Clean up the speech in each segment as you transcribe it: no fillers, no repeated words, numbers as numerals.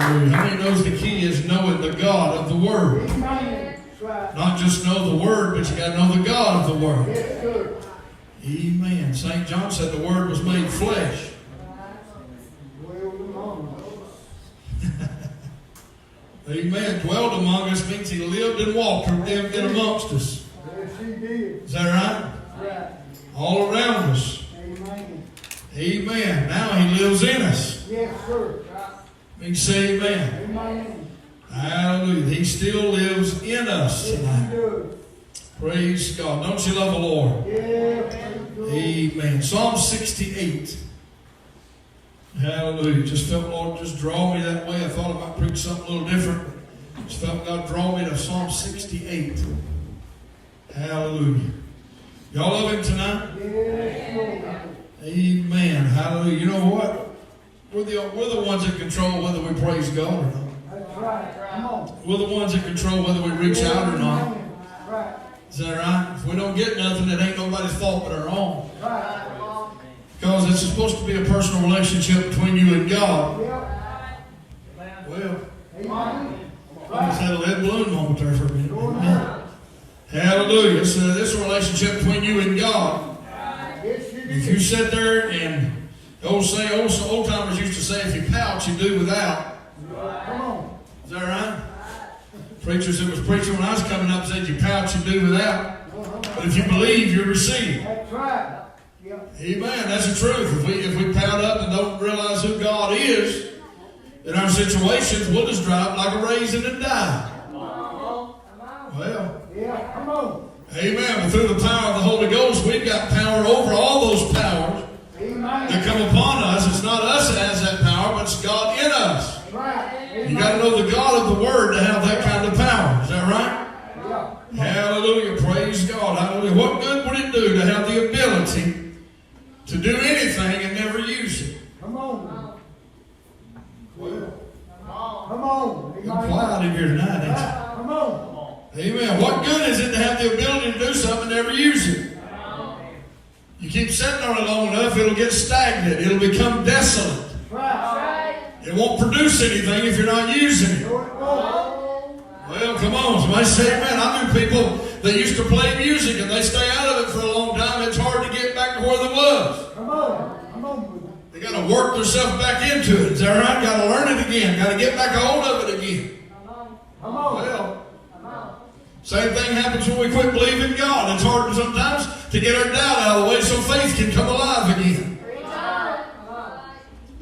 Hallelujah. How many knows the key is knowing the God of the Word? Not just know the Word, but you got to know the God of the Word. Amen. St. John said the Word was made flesh. Amen. Dwelled among us means he lived and walked in amongst us. Yes, he did. Is that right? Right. All around us. Amen. Amen. Now he lives in us. Yes, sir. We can say amen. Amen. Hallelujah. He still lives in us tonight. Praise God. Don't you love the Lord? Yeah. Amen. Psalm 68. Hallelujah. Just felt Lord just draw me that way. I thought I might preach something a little different. Just felt God draw me to Psalm 68. Hallelujah. Y'all love him tonight? Yes. Amen. Hallelujah. You know what? We're the ones that control whether we praise God or not. That's right. Come on. We're the ones that control whether we reach out or not. Right. Is that right? If we don't get nothing, it ain't nobody's fault but our own. Right. Because it's supposed to be a personal relationship between you and God. Well, I just had a lead balloon moment there for a minute. Amen. Hallelujah. So this is a relationship between you and God. If you sit there and old timers used to say, if you pout, you do without. Is that right? Preachers that was preaching when I was coming up said, you pout, you do without. But if you believe, you receive. That's right. Amen. That's the truth. If we pout up and don't realize who God is in our situations, we'll just drive like a raisin and die. Well, yeah, come on. Amen. But through the power of the Holy Ghost, we've got power over all those powers that come upon us. It's not us that has that power, but it's God in us. Right. You got to know the God of the Word to have that kind of power. Is that right? Yeah. Hallelujah. Praise God. Hallelujah. What good would it do to have the ability to do anything and never use it? Come on. Well, Come on. you're quiet in here tonight, ain't you? Come on. Amen. What good is it to have the ability to do something and never use it? You keep sitting on it long enough, it'll get stagnant. It'll become desolate. Right. It won't produce anything if you're not using it. Well, come on. Somebody say amen. I knew people that used to play music and they stay out of it for a long time. It's hard to get back to where they was. Come on. Come on. They got to work themselves back into it. Is that right? Got to learn it again. Got to get back a hold of it again. Come on. Well, same thing happens when we quit believing God. It's hard sometimes to get our doubt out of the way so faith can come alive again.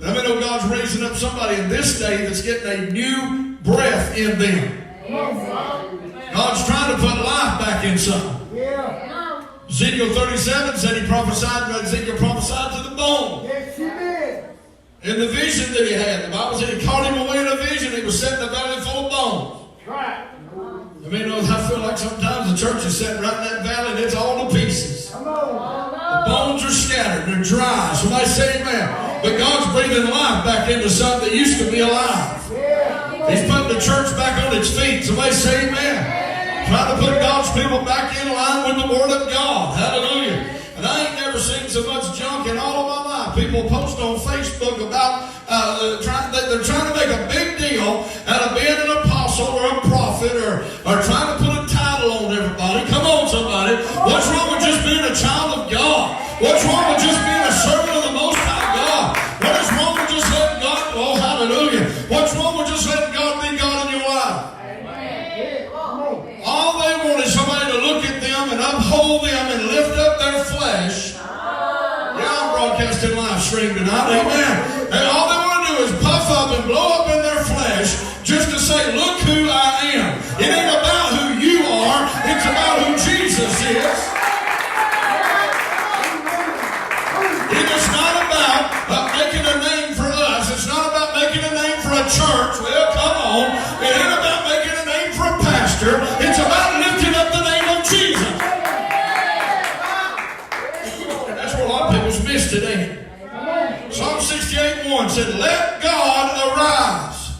I mean, know God's raising up somebody in this day that's getting a new breath in them. God's trying to put life back in something. Yeah. Ezekiel 37 said Ezekiel prophesied to the bone. Yes, you did. In the vision that he had, the Bible said he caught him away in a vision. He was sitting in a valley full of bones. Right. I mean, I feel like sometimes the church is sitting right in that valley and it's all to pieces. Come on. The bones are scattered. They're dry. Somebody say amen. But God's breathing life back into something that used to be alive. Yeah. He's putting the church back on its feet. Somebody say amen. Trying to put God's people back in line with the Word of God. Hallelujah. And I ain't never seen so much junk in all of my life. People post on Facebook about they're trying to make a big deal out of being an apostle or a prophet or trying to put a title on everybody. Come on, somebody. What's wrong with just being a child of God? What's wrong with just being a servant of the Most High God? What is wrong with just letting God? Oh, hallelujah. What's wrong with just letting God be God in your life? All they want is somebody to look at them and uphold them and lift up their flesh. Yeah, I'm broadcasting live stream tonight. Amen. And all they want to do is puff up and blow up in their flesh just to say, look who I am. It ain't about who you are. It's about who Jesus is. It is not about making a name for us. It's not about making a name for a church. Well, come on. It ain't about making a name for a pastor. It's about lifting up the name of Jesus. That's what a lot of people's missed today. Psalm 68:1 said, let God arise.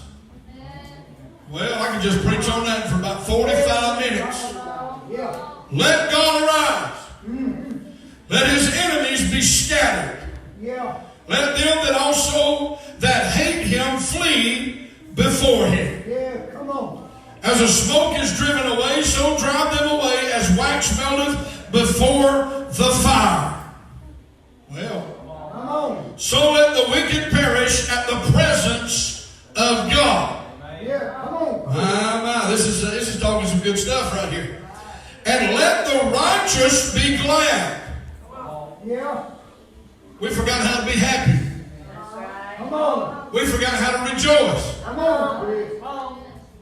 Well, I can just preach on that for about 45 minutes. Let God arise. Let his enemies be scattered. Let them that also that hate him flee before him. Yeah, come on. As the smoke is driven away, so drive them away as wax melteth before the fire. Well, Come on. so let the wicked perish at the presence of God. Yeah, come on. My, this is talking some good stuff right here. And let the righteous be glad. Yeah, We forgot how to be happy. come on. We forgot how to rejoice. Come on, Chris.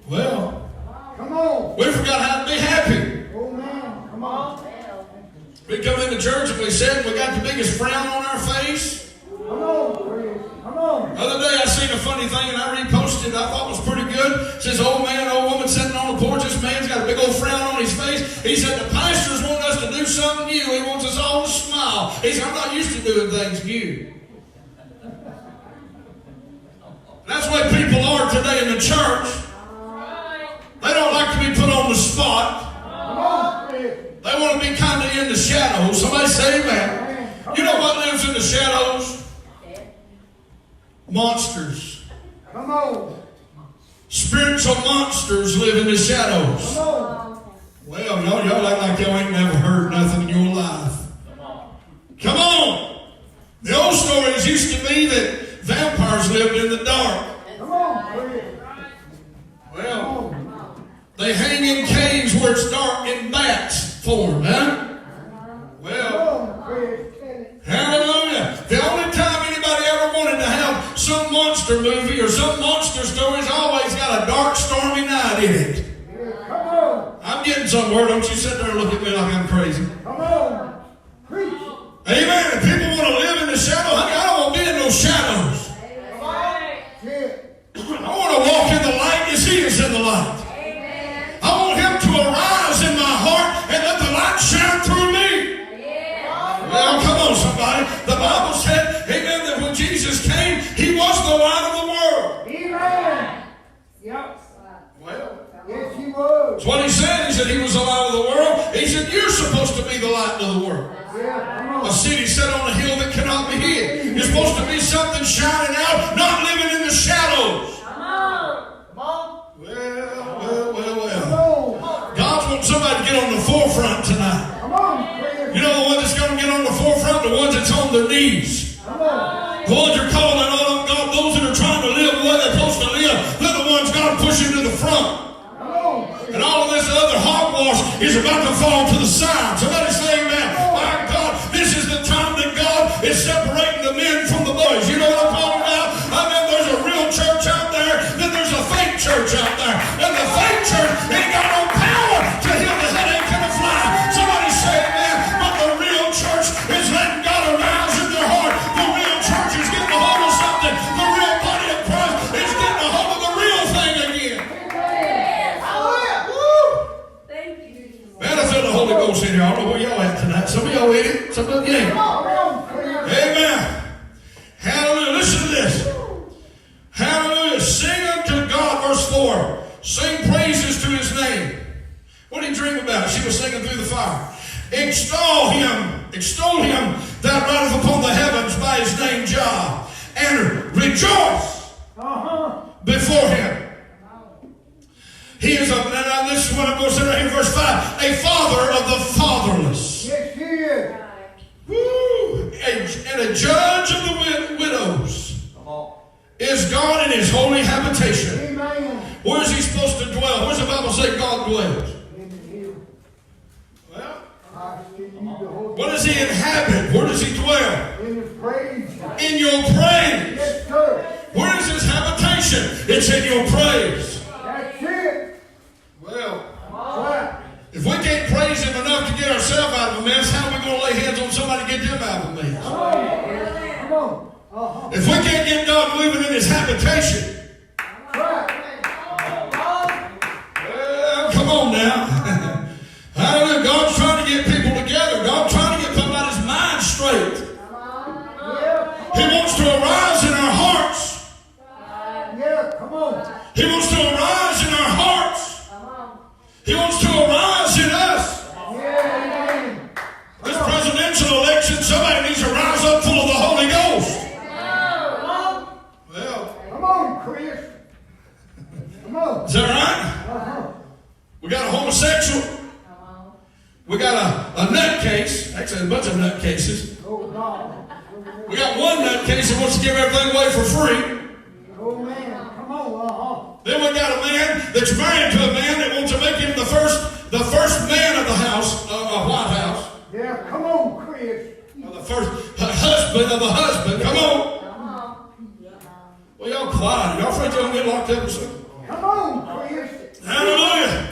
Well, Come on. we forgot how to be happy. Oh, man. Come on. We come into church and we said we got the biggest frown on our face. Come on, Chris. Come on. The other day I seen a funny thing and I reposted it. I thought it was pretty good. It says, old man, old woman sitting on the porch. This man's got a big old frown on his face. He said, the pastors want us to do something new. He wants us all to smile. He said, I'm not used to doing things new. That's the way people are today in the church. They don't like to be put on the spot. Come on, Chris. They want to be kind of in the shadows. Somebody say amen. You know what lives in the shadows? Monsters. Come on. Spiritual monsters live in the shadows. Come on. Well, y'all act like y'all ain't never heard nothing in your life. Come on. The old stories used to be that vampires lived in the dark. Come on, Chris. Well, they hang in caves where it's dark in bats form, huh? Well, Come on, Chris. hallelujah. The only time anybody ever wanted to have some monster movie or some monster story's always got a dark, stormy night in it. Yeah, come on. I'm getting somewhere. Don't you sit there and look at me like I'm crazy. Come on. Preach. Amen. If people want to live in the shadow, honey, I don't want to be in those shadows. Yeah. I want to walk in the light as he is in the light. I want him to arise in my heart and let the light shine through me. Well, come on, somebody. The Bible said, amen, that when Jesus came, he was the light of the world. Amen. Yep. Well, Yes, he was. that's what he said. He said he was the light of the world. He said, you're supposed to be the light of the world. Yeah, come A on. city set on a hill that cannot be hid. You're supposed to be something shining out, not living in the shadows. Come on. Well. God wants somebody to get on the forefront tonight. Come on, Chris. You know the one that's going to get on the forefront? The ones that's on their knees. Come on. The ones you're calling on God, those that are trying to live the way they're supposed to live, they're the ones God pushing to the front. Come on. And all of this other hogwash is about to fall to the side. Somebody say amen. My God, this is the time that God is separating the men from the boys. You know what I'm talking about? I mean, there's a real church out there, then there's a fake church out there. And the fake church ain't got no power to heal the headache and the fly. Somebody say amen. But the real church is letting God arouse in their heart. The real church is getting a hold of something. The real body of Christ is getting a hold of the real thing again. Man, I feel the Holy Ghost in here. I don't know where y'all at tonight. Some of y'all in it, some of you ain't. Amen. Hallelujah. Listen to this. Hallelujah. Sing unto God, verse 4. Sing praises to his name. What did he dream about? She was singing through the fire. Extol him that rideth upon the heavens by his name Jah, and rejoice before him. He is now this is what I'm going to say right here, verse 5. A father of the fatherless. Yes, he is. Woo! And a judge of the widows. Is God in his holy habitation. Amen. Where is he supposed to dwell? Where does the Bible say God dwells? In him. Well, I see you the whole where does he inhabit? Where does he dwell? in his praise. In your praise. Yes, sir. Where is his habitation? It's in your praise. That's it. Well, Right. if we can't praise him enough to get ourselves out of a mess, how are we going to lay hands on somebody to get them out of a mess? Come on. Come on. If we can't get God moving in his habitation, Right. well, come on now. Hallelujah. God's trying to get people together. God's trying to get somebody's mind straight. Yeah. He wants to arise in our hearts. Yeah. Come on. He wants to arise in our hearts. He wants to arise in us. Yeah. Amen. This presidential election, somebody needs to rise up full of the Holy Ghost. Well, Come on, Chris. Come on. Is that right? We got a homosexual. We got a nutcase. Actually, a bunch of nutcases. Oh, God. We got one nutcase that wants to give everything away for free. Oh, man. Come on. Then we got a man that's married to a man that wants to make him the first man of the house, White House. Yeah, come on, Chris. The first husband of a husband. Come on. Well, y'all quiet. Y'all afraid y'all gonna get locked up or something? Come on, Chris. Hallelujah.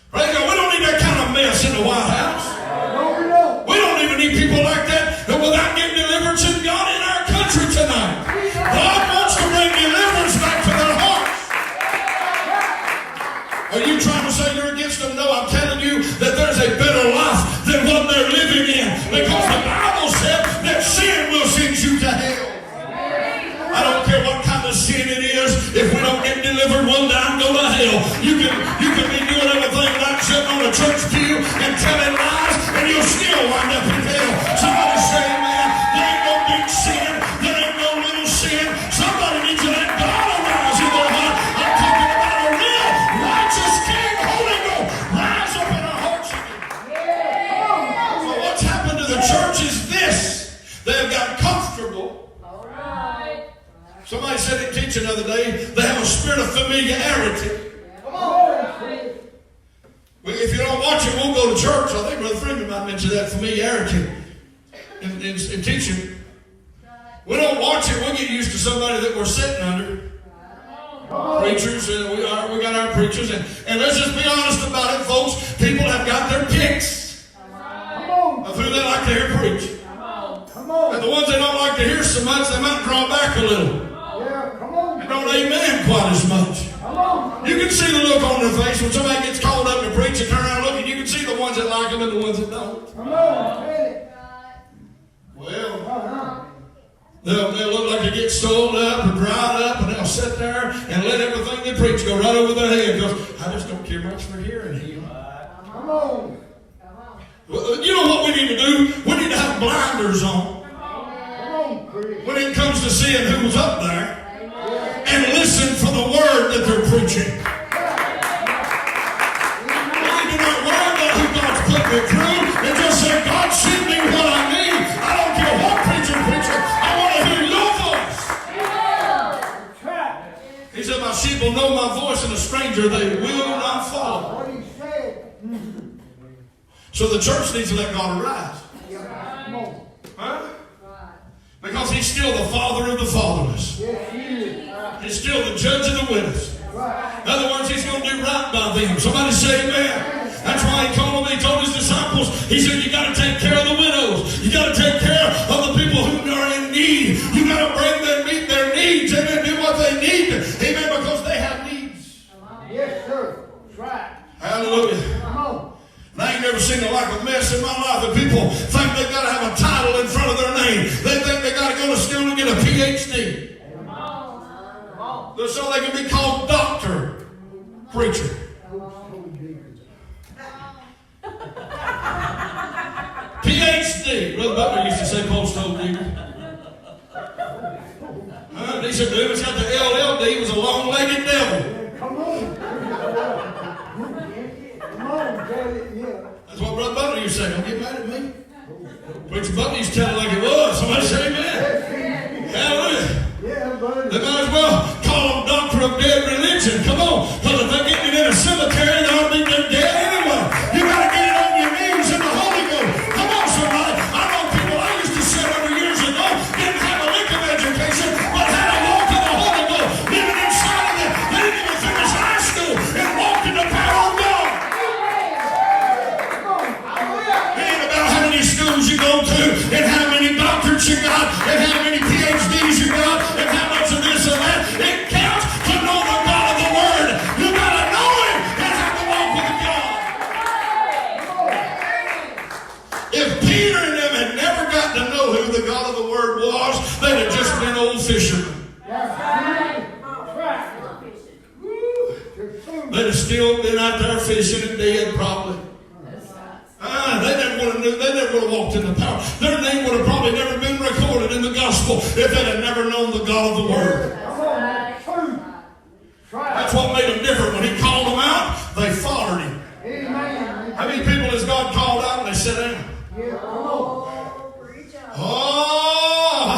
Praise God. We don't need that kind of mess in the White House. No, we don't. We don't even need people like that without getting deliverance in God in our country tonight. God wants to bring deliverance back to their hearts. Are you trying to say you're against them? No, I'm telling you that there's a better life than what they're living in. Because the Bible said that sin will send you to hell. I don't care what kind of sin it is. If we don't get delivered one day and go to hell, you can be doing everything like sitting on a church pew and telling lies, and you'll still wind up in hell. Somebody say, man, there ain't no big sin. There ain't no little sin. Somebody needs to let God arise in their heart. I'm talking about a real righteous King, Holy Ghost, rise up in our hearts again. So what's happened to the church is this. They've got comfortable. Somebody said in teaching the other day, they have a spirit of familiarity. Come on. If you don't watch it, we'll go to church. I think Brother Freeman might mention that familiarity in teaching. We don't watch it, we'll get used to somebody that we're sitting under. Preachers, we got our preachers. And let's just be honest about it, folks. People have got their picks of who they like to hear preach. Come on. And the ones they don't like to hear so much, they might draw back a little. Yeah, come on. And don't amen quite as much. Come on. You can see the look on their face when somebody gets called up to preach and turn around and look, and you can see the ones that like them and the ones that don't. Come on. Hey. Well, they'll look like they get sold up or dried up, and they'll sit there and let everything they preach go right over their head because I just don't care much for hearing him. Come on. Well, you know what we need to do? We need to have blinders on Come on, Chris. when it comes to seeing who's up there and listen for the word that they're preaching. We need to not worry about who God's put me through and just say, God, send me what I need. I don't care what preacher. I want to hear your voice. He said, my sheep will know my voice, and a stranger they will not follow. What he said. So the church needs to let God arise. Come on. Huh? Because he's still the father of the fatherless. Yes, he is. He's still the judge of the widows. In other words, he's going to do right by them. Somebody say amen. That's why he told them, he told his disciples, he said, you got to take care of the widows. You got to take care of the people who are in need. You got to bring them, meet their needs. Amen. Do what they need. Amen. Because they have needs. Yes, sir. That's right. Hallelujah. Come on. And I ain't never seen a like a mess in my life that people think they've got to have a title in front of their name. They think they got to go to school and get a PhD. So they can be called doctor, preacher. PhD. Brother Butler used to say post-hole digger. He said, dude, it's got the LLD. He was a long-legged devil. Come on. Come on, Daddy. Yeah. That's what Brother Butler used to say. Don't get mad at me. Preacher Butler used to tell it like it was. Somebody say amen. Hallelujah. Yeah, buddy. They might as well call them doctor of dead religion. Come on. Because if they're getting it in a cemetery, they ought to be dead anyway. You got to get it on your knees in the Holy Ghost. Come on, somebody. I know people I used to sit under years ago didn't have a lick of education, but had a walk in the Holy Ghost. Living inside of them. They didn't even finish high school and walked in the power of God. It ain't about how many schools you go to and how many doctorates you got and how many PhDs you got and how much of this and that. It counts to know the God of the Word. You got to know Him and have to walk with God. If Peter and them had never gotten to know who the God of the Word was, they'd have just been old fishermen. That's right. That's right. They'd have still been out there fishing and dead probably. They never would have walked in the power. Their name would have probably never been recorded in the gospel if they had never known the God of the Word. Come on. True. Right. That's That's what made them different. When he called them out, they followed him. Amen. How many people has God called out and they sit down? Yeah, come on. Oh,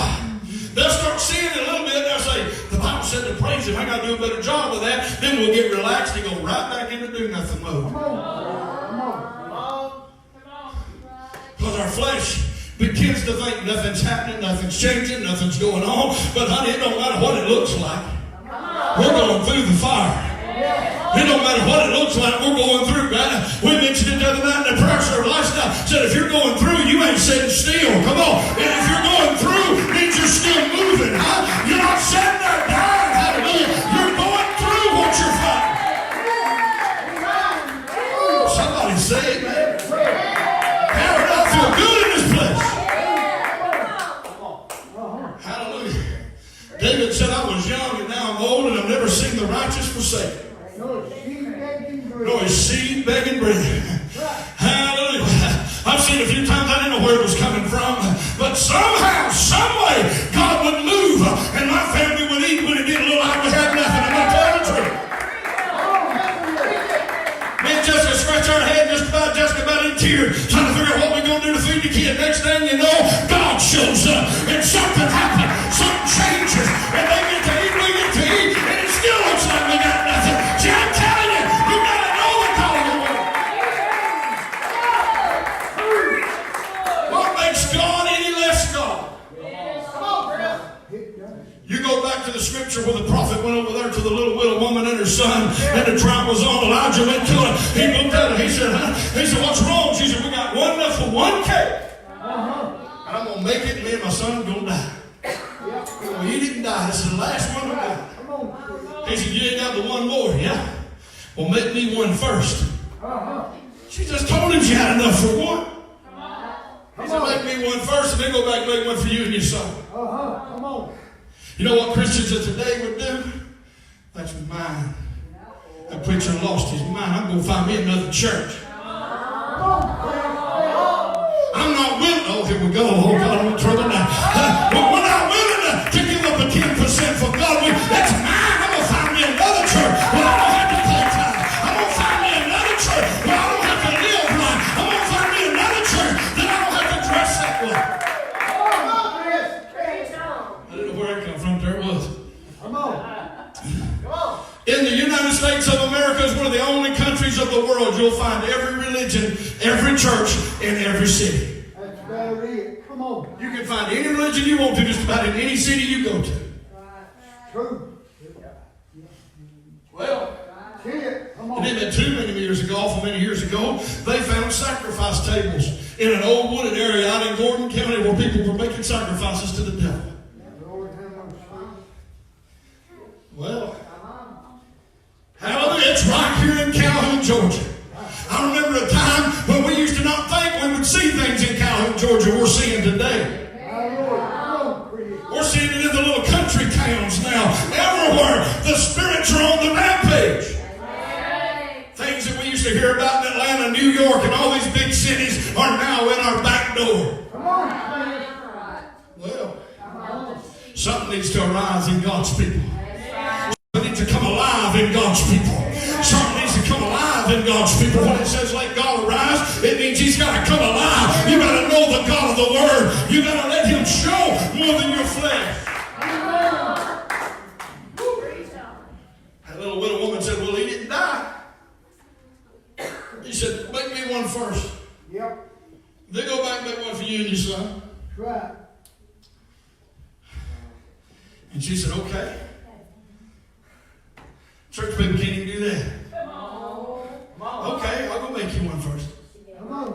they'll start seeing it a little bit. They'll say, the Bible said to praise him. I got to do a better job of that. Then we'll get relaxed and go right back into do nothing mode. Come on. Because our flesh begins to think nothing's happening, nothing's changing, nothing's going on. But honey, it don't matter what it looks like. We're going through the fire. It don't matter what it looks like, we're going through, right? We mentioned it the other night in the prayer service lifestyle. Said if you're going through, you ain't sitting still. Come on. And if you're going through, it means you're still moving. Huh? You're not sitting there dying. Hallelujah. You're going through what you're fighting. Somebody say it, man. I feel good in this place. Hallelujah. David said, I was young and now I'm old and I've never seen the righteous forsaken. Nor his seed begging bread. Hallelujah. I've seen it a few times. I didn't know where it was coming from. But somehow, some way, God would move and my family would eat when it didn't look like we had nothing. Am I telling the truth? Me and Jessica scratch our head just about in tears, trying to figure out what we're going to do to feed the kid. Next thing you know, God shows up and something happens. Something changes. And they get to eat, we get to eat, and it still looks like we got nothing. See, I'm telling you, you got to know the call of the Lord. What makes God any less God? You go back to the scripture where the prophet went over there to the little widow woman and her son, and the drought was on. Elijah went to her. He looked at her. He said, what's wrong? She said, we got one enough for one cake. And I'm going to make it, and me and my son are going to die. We're going to eat it and die. This is the last one to die. He said, you ain't got the one more. Yeah. Well, make me one first. She just told him she had enough for one. He said, make me one first, and then go back and make one for you and your son. Come on. You know what Christians of today would do? That's mine. That preacher lost his mind. I'm going to find me another church. I'm not willing. Oh, here we go. Oh, God, I'm in trouble now. But we're not willing to give up a 10% for God. That's mine. I'm going to find me another church where I don't have to pay time. I'm going to find me another church where I don't have to live right. I'm going to find me another church that I don't have to dress that way. I didn't know where I come from. There it was. Come on. In the United States of America is one of the only countries of the world you'll find every religion, every church, in every city. That's about it. Come on. You can find any religion you want to just about in any city you go to. True. Well, Come on. it didn't too many years ago, they found sacrifice tables in an old wooded area out in Gordon County where people were making sacrifices to the devil. Well, hallelujah, it's right here in Calhoun, Georgia. I remember a time when we used to not think we would see things in Calhoun, Georgia we're seeing today. We're seeing it in the little country towns now. Everywhere, the spirits are on the rampage. Things that we used to hear about in Atlanta, New York, and all these big cities are now in our back door. Well, something needs to arise in God's people. Something needs to come alive in God's people. Something needs to come alive in God's people. When it says let God arise, it means He's got to come alive. You got to know the God of the Word. You got to let Him show more than your flesh. That little widow woman said, well, he didn't die. He said, make me one first. Yep. Then go back and make one for you and your son. Right. And she said, okay. Church people can't even do that. Okay, I'll go make you one first. Come on.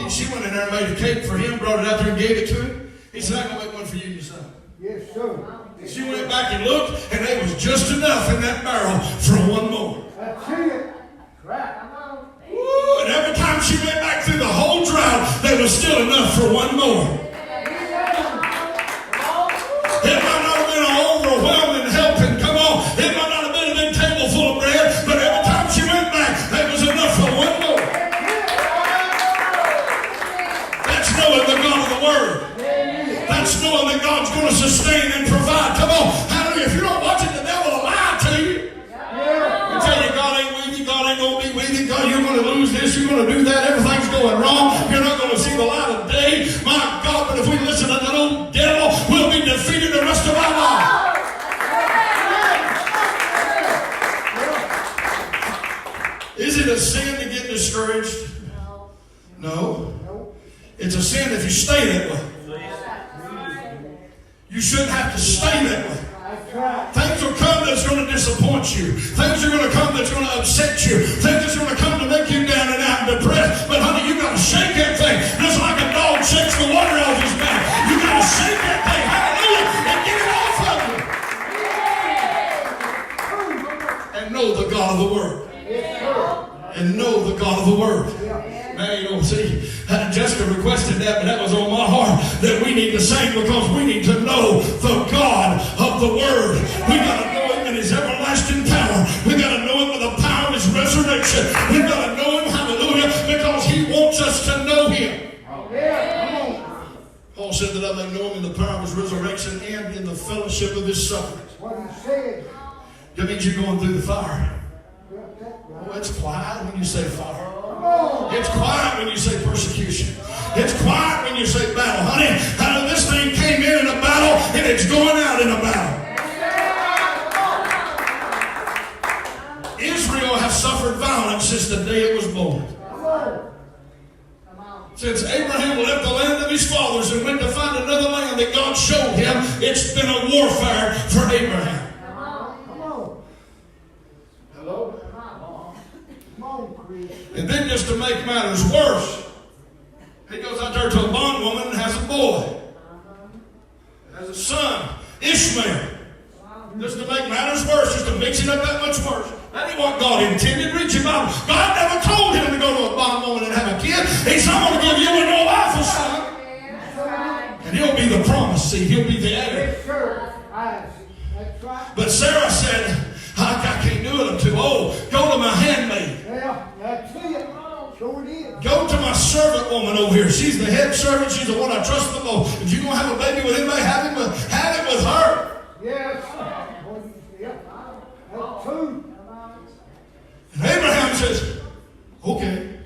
And she went in there and made a cake for him, brought it out there and gave it to him. He said, I'm going to make one for you and your son. Yes, sir. And she went back and looked, and there was just enough in that barrel for one more. That's it. Right. Woo, and every time she went back through the whole drought, there was still enough for one more. It might not have been an overwhelming helping, come on. It might not have been a big table full of bread, but every time she went back, there was enough for one more. That's knowing the God of the Word. That's knowing that God's going to sustain and provide. Come on. Hallelujah. If you don't watch it, the devil will lie to you. going to do that, everything's going wrong. You're not going to see the light of day. My God, but if we listen to that old devil, we'll be defeated the rest of our life. Is it a sin to get discouraged? No. It's a sin if you stay that way. You shouldn't have to stay that way. Things will come that's going to disappoint you. Things are going to come that's going to upset you. Things that's going to come to make you down and out and depressed. But honey, you got to shake that thing just like a dog shakes the water out of his mouth. You got to shake that thing, hallelujah, and get it off of you. And know the God of the Word. And know the God of the Word. Now, you know, see, Jessica requested that, but that was on my heart that we need to sing because we need to know the God of the Word. We got to know Him in His everlasting power. We got to know Him with the power of His resurrection. We got to know Him, hallelujah, because He wants us to know Him. Paul said that I may know Him in the power of His resurrection and in the fellowship of His suffering. What He said. That means you're going through the fire. Oh, it's quiet when you say fire. It's quiet when you say persecution. It's quiet when you say battle. Honey, this thing came in a battle and it's going out in a battle. Israel has suffered violence since the day it was born. Since Abraham left the land of his fathers and went to find another land that God showed him, it's been a warfare for Abraham. Hello? And then just to make matters worse, he goes out there to a bondwoman and has a boy. Has a son, Ishmael. Just to make matters worse, just to mix it up that much worse. That ain't what God intended. Read your Bible. God never told him to go to a bondwoman and have a kid. He said, I'm going to give you a no-life son. And he'll be the promised seed. He'll be the heir. But Sarah said, I can't do it. I'm too old. Go to my handmaid. Yeah, that's it. Sure it is. Go to my servant woman over here. She's the head servant. She's the one I trust the most. If you're going to have a baby with anybody, have it with her. Yes. Yeah. That's true. And Abraham says, okay.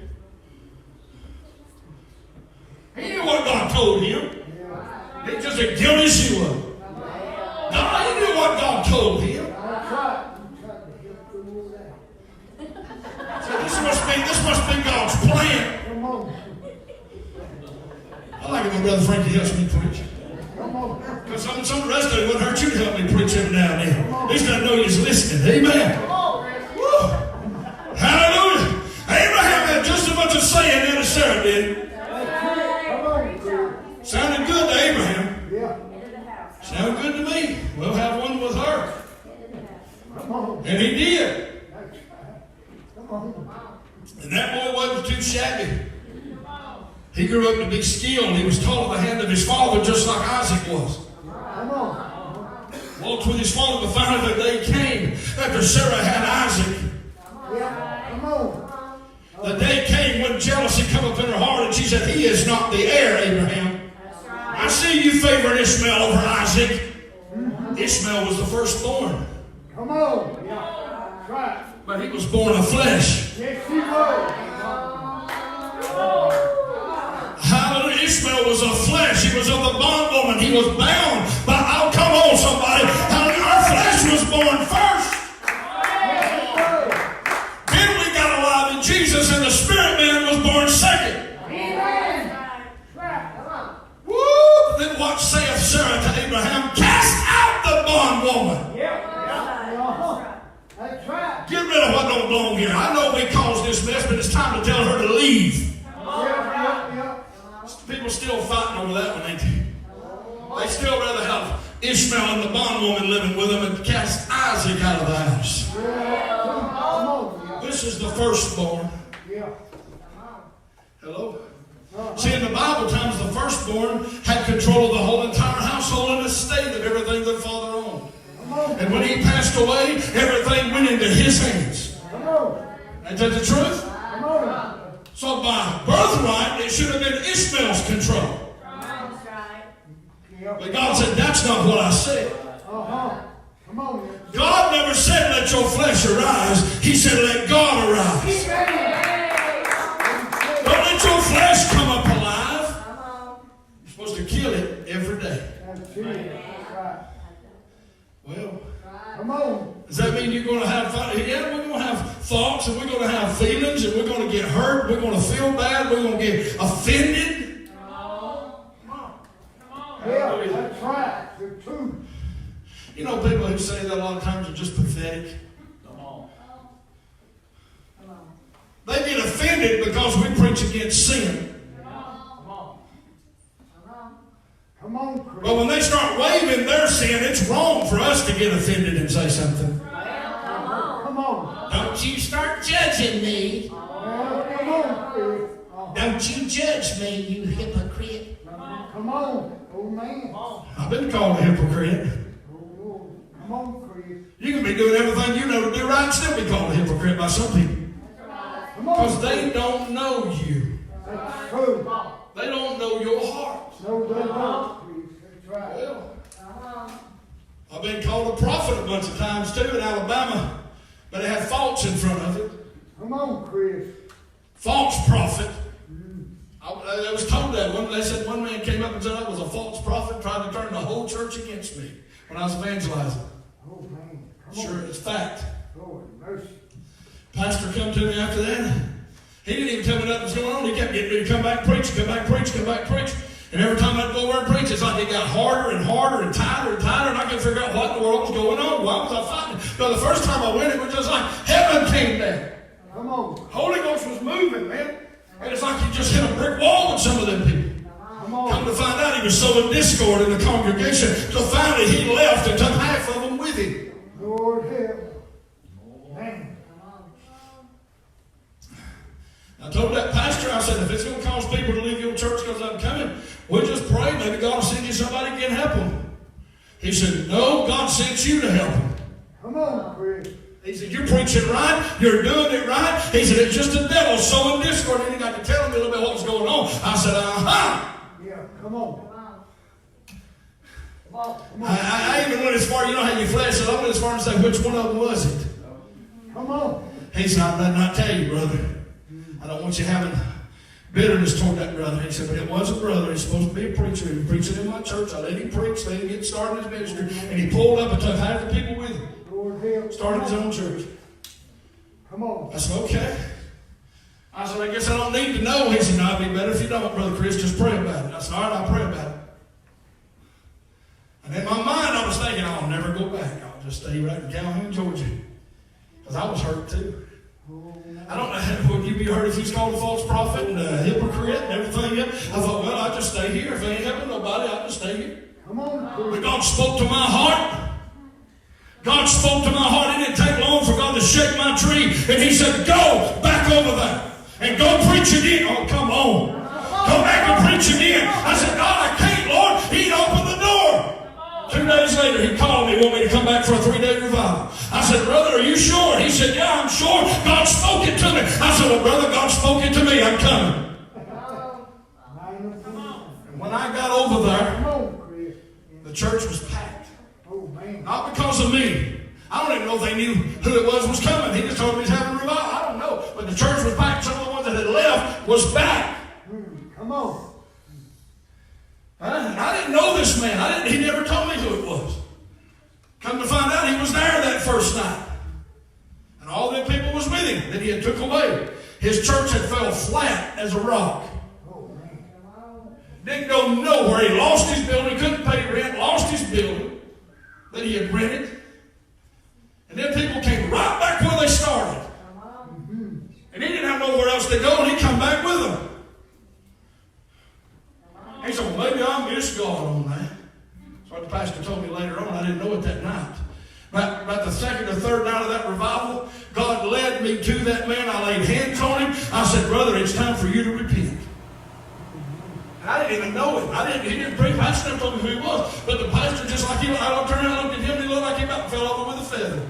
He knew what God told him. He's just as guilty as she was. No, he knew what God told him. So this must be God's plan. I like it when Brother Frankie helps me preach. Because some of the rest of it wouldn't hurt you to help me preach every now and then. At least I know you're listening. Amen. Woo. Hallelujah. Abraham had just as much a say in it as Sarah did. Sounded good to Abraham. Yeah. Sounded good to me. We'll have one with her. And he did. And that boy wasn't too shabby. He grew up to be skilled. He was taught at the hand of his father just like Isaac was. Walked with his father, but finally the day came after Sarah had Isaac. The day came when jealousy come up in her heart and she said, he is not the heir, Abraham. I see you favoring Ishmael over Isaac. Ishmael was the firstborn. Come on. Yeah. Right. But he was born of flesh. Yes, he was. Hallelujah. Ishmael was of flesh. He was of the bondwoman. He was bound. But oh, come on, somebody. Hallelujah. Our flesh was born first. Then we got alive in Jesus, and the spirit man was born second. Woo! Then what saith Sarah to Abraham? Cast out the bondwoman. That's right. Get rid of what don't belong here. I know we caused this mess, but it's time to tell her to leave. People still fighting over that one, ain't they? They still rather have Ishmael and the bondwoman living with them and cast Isaac out of the house. This is the firstborn. Hello? See, in the Bible times, the firstborn had control of the whole entire household and estate of everything that father owned. And when he passed away, everything went into his hands. Ain't that the truth? So by birthright, it should have been Ishmael's control. But God said, that's not what I said. God never said, let your flesh arise. He said, let God arise. Come on. Does that mean you're going to have fun? Yeah, we're going to have thoughts, and we're going to have feelings, and we're going to get hurt, we're going to feel bad, we're going to get offended. Come on. Yeah, that's right. The truth. You know, people who say that a lot of times are just pathetic. They get offended because we preach against sin. Come on, Chris. But when they start waving their sin, it's wrong for us to get offended and say something. Come on. Don't you start judging me. Come on, Chris. Don't you judge me, you hypocrite. Come on. Oh, man. I've been called a hypocrite. Oh, come on, Chris. You can be doing everything you know to do right and still be called a hypocrite by some people. Come on. Because they don't know you. That's true. They don't know your heart. No, they don't, Chris. That's right. Well, I've been called a prophet a bunch of times too in Alabama, but it had false in front of it. Come on, Chris. False prophet. I was told that. They said one man came up and said I was a false prophet, tried to turn the whole church against me when I was evangelizing. Oh, man. Come Sure, on. it's fact. Lord, mercy. Pastor come to me after that. He didn't even tell me nothing was going on. He kept getting me to come back preach, come back preach, come back preach. And every time I'd go over and preach, it's like it got harder and harder and tighter and tighter, and I couldn't figure out what in the world was going on. Why was I fighting? But the first time I went, it was just like heaven came down. Come on. Holy Ghost was moving, man. And it's like you just hit a brick wall with some of them people. Come on. Come to find out he was sowing discord in the congregation. So finally he left and took half of them with him. Lord help. Man. I told that pastor, I said, if it's going to cause people to leave your church because I'm coming, we'll just pray. Maybe God will send you somebody who can help them. He said, no, God sent you to help them. Come on, Chris. He said, you're preaching right. You're doing it right. He said, it's just the devil sowing discord. And he got to tell me a little bit what was going on. I said, uh-huh. Yeah, come on. Come on. Come on. I even went as far, you know how you flesh, so I went as far as to say, which one of them was it? Come on. He said, I better not tell you, brother. I don't want you having bitterness toward that brother. He said, but it was a brother. He's supposed to be a preacher. He was preaching in my church. I let him preach. Let him get started in his ministry. And he pulled up and took half the people with him. Lord help. Started his own church. Come on. I said, okay. I said, I guess I don't need to know. He said, no, it'd be better if you don't, Brother Chris. Just pray about it. I said, all right, I'll pray about it. And in my mind, I was thinking, I'll never go back. I'll just stay right in Calhoun, Georgia. Because I was hurt too. I don't know, would you be hurt if he's called a false prophet and a hypocrite and everything else? I thought, well, I'll just stay here. If it ain't helping nobody, I'll just stay here. Come on, But Chris. God spoke to my heart. God spoke to my heart. It didn't take long for God to shake my tree. And he said, go back over there and go preach again. Oh, come on. Go back and preach again. I said, God, I can't, Lord. He opened the door. 2 days later, he called me, wanted me to come back for a 3-day revival. I said, brother, are you sure? He said, yeah, I'm sure. God spoke it to me. I said, well, brother, God spoke it to me. I'm coming. And when I got over there, Come on, Chris. the church was packed. Oh, man. Not because of me. I don't even know if they knew who it was coming. He just told me he's having a revival. I don't know. But the church was packed. Some of the ones that had left was back. Come on. I didn't know this man. He never told me who it was. Come to find out, he was there that first night. And all them people was with him that he had took away. His church had fell flat as a rock. Oh, man. Didn't go nowhere. He lost his building. Couldn't pay rent. Lost his building that he had rented. And then people came right back where they started. And he didn't have nowhere else to go, and he come back with them. He said, well, maybe I missed God on that. That's what the pastor told me later on. I didn't know it that night. About the second or third night of that revival, God led me to that man. I laid hands on him. I said, brother, it's time for you to repent. And I didn't even know him. He didn't preach. The pastor never told me who he was. But the pastor, just like he, I turned around and looked at him, and he looked like he about fell over with a feather.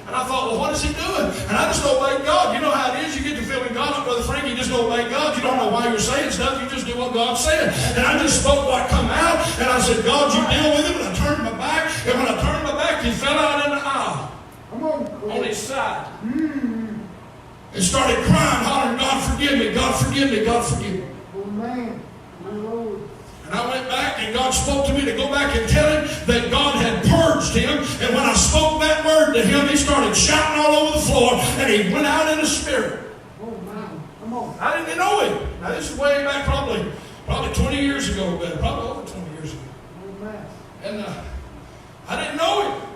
And I thought, well, what is he doing? And I just obeyed God. You know how it is. You get to feeling God, Brother Frank. You just obey God. You don't know why you're saying stuff. You just do what God said. And I just spoke what come out. And I said, God, you deal with him. And I turned my back. And when I turned my back, he fell out in the aisle. Come on, On his side. And started crying, hollering, God forgive me. God forgive me. God forgive me. Oh, man. My Lord. And I went back, and God spoke to me to go back and tell him that God had purged him. And when I spoke that word, started shouting all over the floor, and he went out in the spirit. Oh, man. Come on. I didn't know him. Now, this is way back probably 20 years ago, but probably over 20 years ago. Oh, man. And I didn't know him.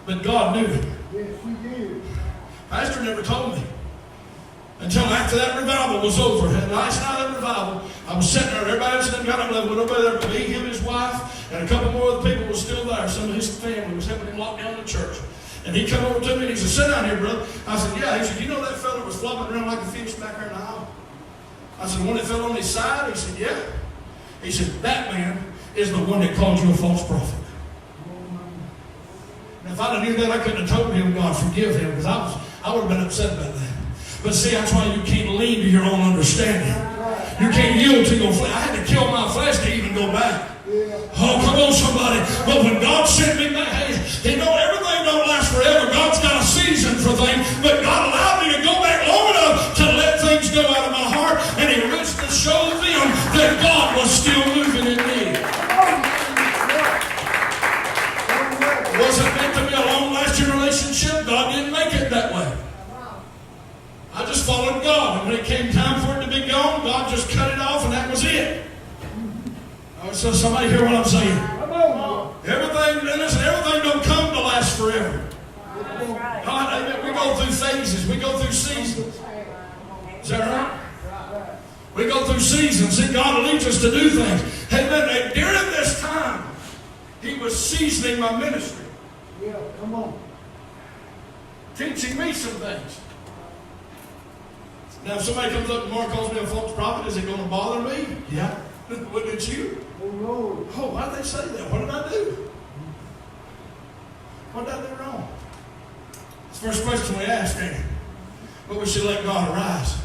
But God knew him. Yes, he did. Pastor never told me. Until after that revival was over. And last night of revival, I was sitting there, everybody else done got up there, nobody there but me, him, his wife, and a couple more of the people were still there. Some of his family was helping him lock down the church. And he come over to me and he said, sit down here, brother. I said, yeah. He said, you know that fella was flopping around like a fish back there in the aisle? I said, the one that fell on his side? He said, yeah. He said, that man is the one that called you a false prophet. And if I'd have knew that, I couldn't have told him, God, forgive him, because I would have been upset about that. But see, that's why you can't lean to your own understanding. You can't yield to your flesh. I had to kill my flesh to even go back. Oh, come on, somebody. But when God sent me back, hey, you know, everything don't last forever. God's got a season for things. But God allowed me to go back long enough to let things go out of my heart. And He wished to show them that God was still moving in me. It wasn't meant to be a long-lasting relationship. God didn't make it that way. I just followed God. And when it came time for it to be gone, God just cut it off and that was it. So somebody hear what I'm saying? Everything don't come to last forever. God, we go through phases. We go through seasons. Is that right? We go through seasons. See, God leads us to do things. Amen. During this time, He was seasoning my ministry. Yeah, come on. Teaching me some things. Now, if somebody comes up tomorrow and calls me a false prophet, is it going to bother me? Yeah. Wouldn't it you? Oh, Lord. Oh, why did they say that? What did I do? What did I do wrong? It's the first question we ask, ain't it? But we should let God arise.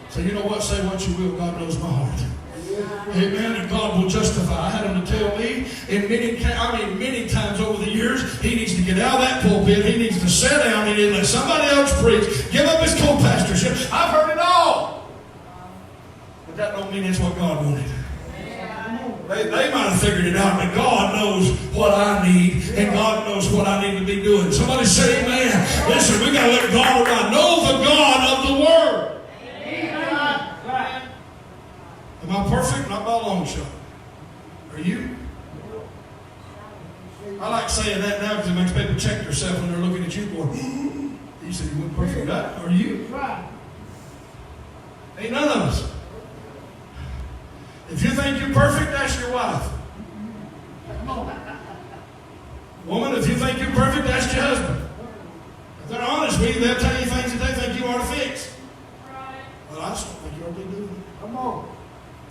So you know what? Say what you will. God knows my heart. Amen. And God will justify. I had him to tell me many times over the years, he needs to get out of that pulpit. He needs to sit down. He needs to let somebody else preach. Give up his co-pastorship. I've heard it all. But that don't mean it's what God wanted. They might have figured it out, but God knows what I need, and God knows what I need to be doing. Somebody say amen. Listen, we got to let God around. Know the God of the Word. Amen. Am I perfect? Not by a long shot. Are you? I like saying that now because it makes people check themselves when they're looking at you going, you said you weren't perfect. Are you? Ain't none of us. If you think you're perfect, ask your wife. Woman, if you think you're perfect, ask your husband. If they're honest with you, they'll tell you things that they think you ought to fix. Well, I just don't think you ought to be doing it. Come on.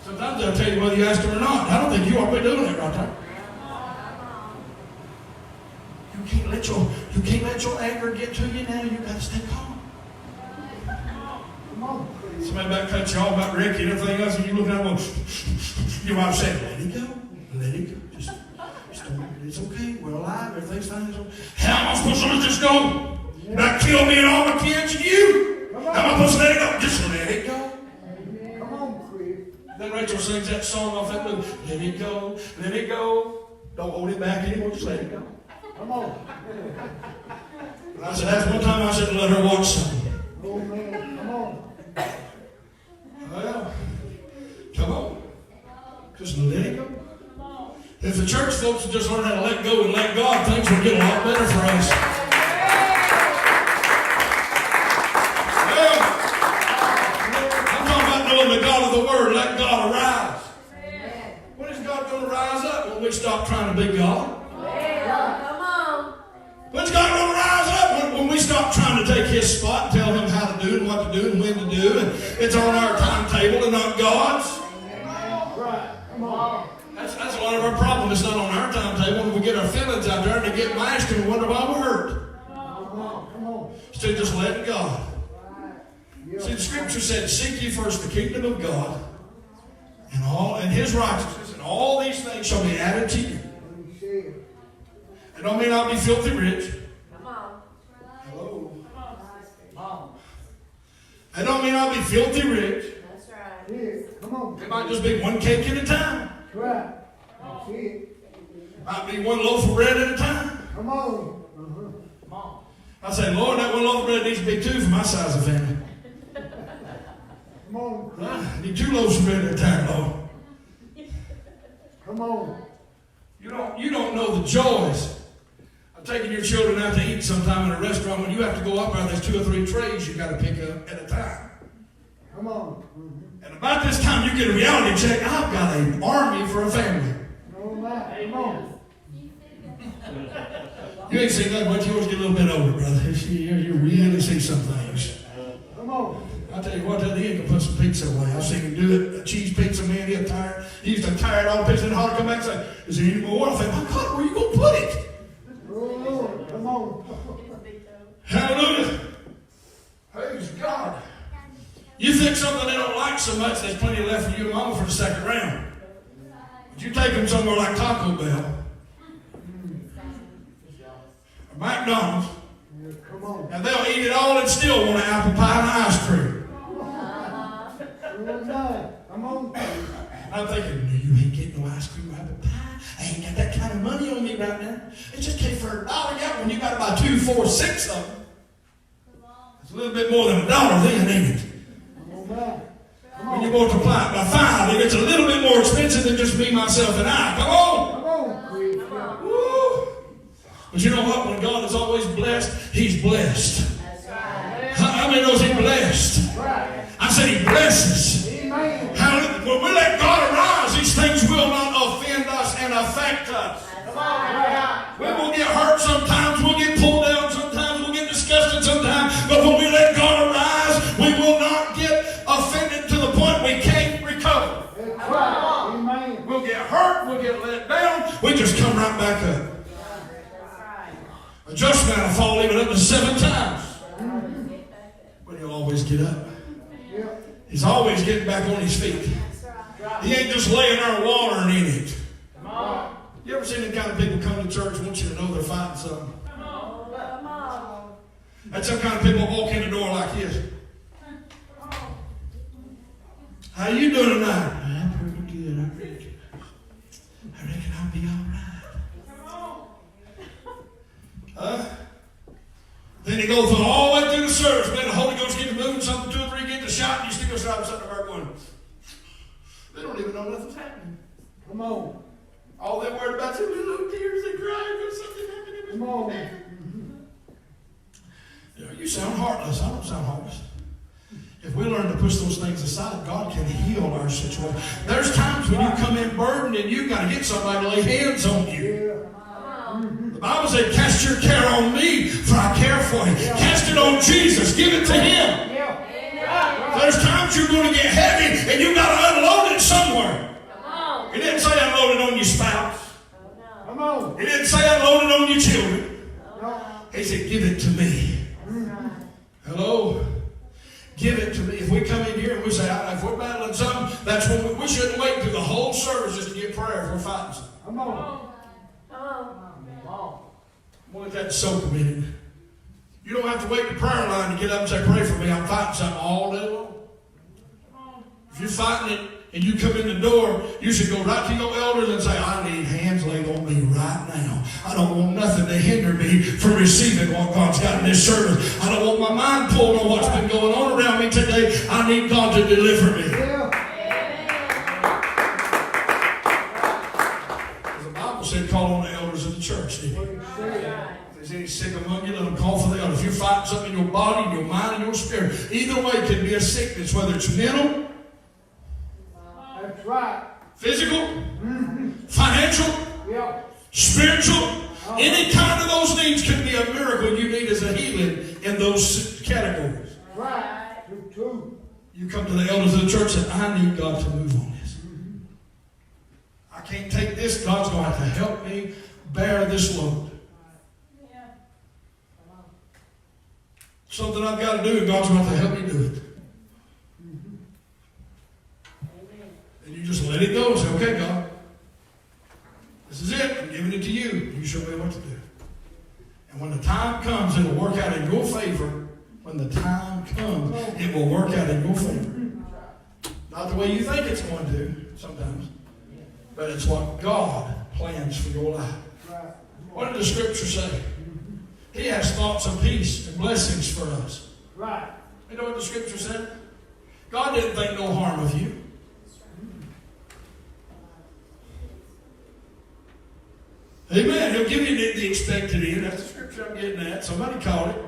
Sometimes they'll tell you whether you ask them or not. I don't think you ought to be doing it right there. You can't let your anger get to you now. You got to stay calm. Come on. Somebody about to cut you off about Ricky and everything else, and you look at them, your wife said, let it go. Let it go. Just don't, it's okay. We're alive. Everything's fine. How am I supposed to let this go? Not kill me and all my kids and you? How am I supposed to let it go? Just let it go. Come on, Chris. Then Rachel sings that song off that movie. Let it go. Let it go. Don't hold it back anymore. Just let it go. Come on. And I said, that's one time I said, let her watch something. Oh, man. Come on. Well, come on. Just let it go. If the church folks would just learn how to let go and let God, things would get a lot better for us. Well, I'm talking about knowing the God of the Word. Let God arise. When is God going to rise up? When we stop trying to be God. When's God going to rise up? When we stop trying to take His spot and tell Him how to do and what to do and when to do, and it's on our timetable and not God's. Right. Come on. That's a lot of our problem. It's not on our timetable. When we get our feelings out there and they get mashed and we wonder why we're hurt. Come on. Instead of just letting God. See, the Scripture said, seek ye first the kingdom of God and His righteousness, and all these things shall be added to you. It don't mean I'll be filthy rich. Come on. Hello. Come on. It don't mean I'll be filthy rich. That's right. Yeah. Come on. It might just be one cake at a time. Right. That's it. Might be one loaf of bread at a time. Come on. I say, Lord, that one loaf of bread needs to be 2 for my size of family. Come on. I need 2 loaves of bread at a time, Lord. Come on. You don't know the joys of taking your children out to eat sometime in a restaurant when you have to go up there. There's 2 or 3 trays you got to pick up at a time. Come on. Mm-hmm. And about this time, you get a reality check. I've got an army for a family. No matter. Come on. You ain't seen nothing, but you always get a little bit older, brother. You really see some things. Come on. I'll tell you what, that he can put some pizza away. I've seen him do it. A cheese pizza, man, he'll tired. He used to tire it all pizza and hard to come back and say, is there any more? I think, my God, where you going to put it? Oh, Lord. Come on. Hallelujah. Praise God. You think something they don't like so much, there's plenty left for you and Mama for the second round. But you take them somewhere like Taco Bell or McDonald's, Yeah, come on. and they'll eat it all and still want an apple pie and an ice cream. Come on. I'm thinking, no, you ain't getting no ice cream or apple pie. I ain't got that kind of money on me right now. It just came for $1 gallon when you got to buy 2, 4, 6 of them. It's a little bit more than $1 then, ain't it? When you multiply it by 5, it gets a little bit more expensive than just me, myself, and I. Come on! Come on. Woo. But you know what? When God is always blessed, He's blessed. That's right. How many knows He's blessed? Right. I said He blesses. Amen. When we let God arise, these things will not offend us and affect us. That's right. We will get hurt sometimes, we'll get pulled down sometimes, we'll get disgusted sometimes, but when we let God arise, we will not get offended to the point we can't recover. That's right. Amen. We'll get hurt, we'll get let down, we just come right back up. That's right. A just man will fall even up to 7 times, but he'll always get up. Yeah. He's always getting back on his feet. That's right. He ain't just laying there watering in it. Come on. You ever seen the kind of people come to church want you to know they're fighting something? Come on. Come on. That's some kind of people walk in the door like this. How you doing tonight? I'm pretty good. I'm pretty good. I reckon I'll be all right. Then he goes all the way through the service. Man, the Holy Ghost gets to moving something, 2 or 3 get to shout, and you still go stop something about going. They don't even know nothing's happening. Come on. All they're worried about is little tears and crying when something happened. Come on. You know, you sound heartless. I don't sound heartless. If we learn to push those things aside, God can heal our situation. There's times when you come in burdened and you got to get somebody to lay hands on you. Yeah. The Bible said, cast your care on me, for I care for you. Cast it on Jesus. Give it to Him. Yeah. There's times you're going to get heavy and you got to unload it somewhere. Come on. He didn't say unload it on your spouse. Come on. He didn't say unload it on your children. No. He said, give it to me. Hello? Give it to me. If we come in here and we say, if we're battling something, that's when we shouldn't wait through the whole service just to get prayer if we're fighting something. Come on. Come on. I'm going to let that soak a minute. You don't have to wait in the prayer line to get up and say, pray for me. I'm fighting something all day long. If you're fighting it and you come in the door, you should go right to your elders and say, I need hands laid on me right now. I don't want nothing to hinder me from receiving what God's got in this service. I don't want my mind pulled on what's been going on around me today. I need God to deliver me. Yeah. The Bible said, call on the elders of the church. Didn't it? If there's any sick among you, let them call for the elders. If you're fighting something in your body, in your mind, and your spirit, either way it can be a sickness, whether it's mental, That's right. physical, financial, Yeah. spiritual, any kind of those things can be a miracle you need as a healing in those categories. Right. True. You come to the elders of the church and say, I need God to move on this. I can't take this. God's going to have to help me bear this load. Something I've got to do, and God's going to have to help me do it. And you just let it go and say, okay, God, this is it. I'm giving it to you. You show me what to do. And when the time comes, it'll work out in your favor. When the time comes, it will work out in your favor. Not the way you think it's going to sometimes, but it's what God plans for your life. Right. What did the scripture say? He has thoughts of peace and blessings for us. Right. You know what the scripture said? God didn't think no harm of you. Amen. He'll give you the expected end. That's the scripture I'm getting at. Somebody caught it.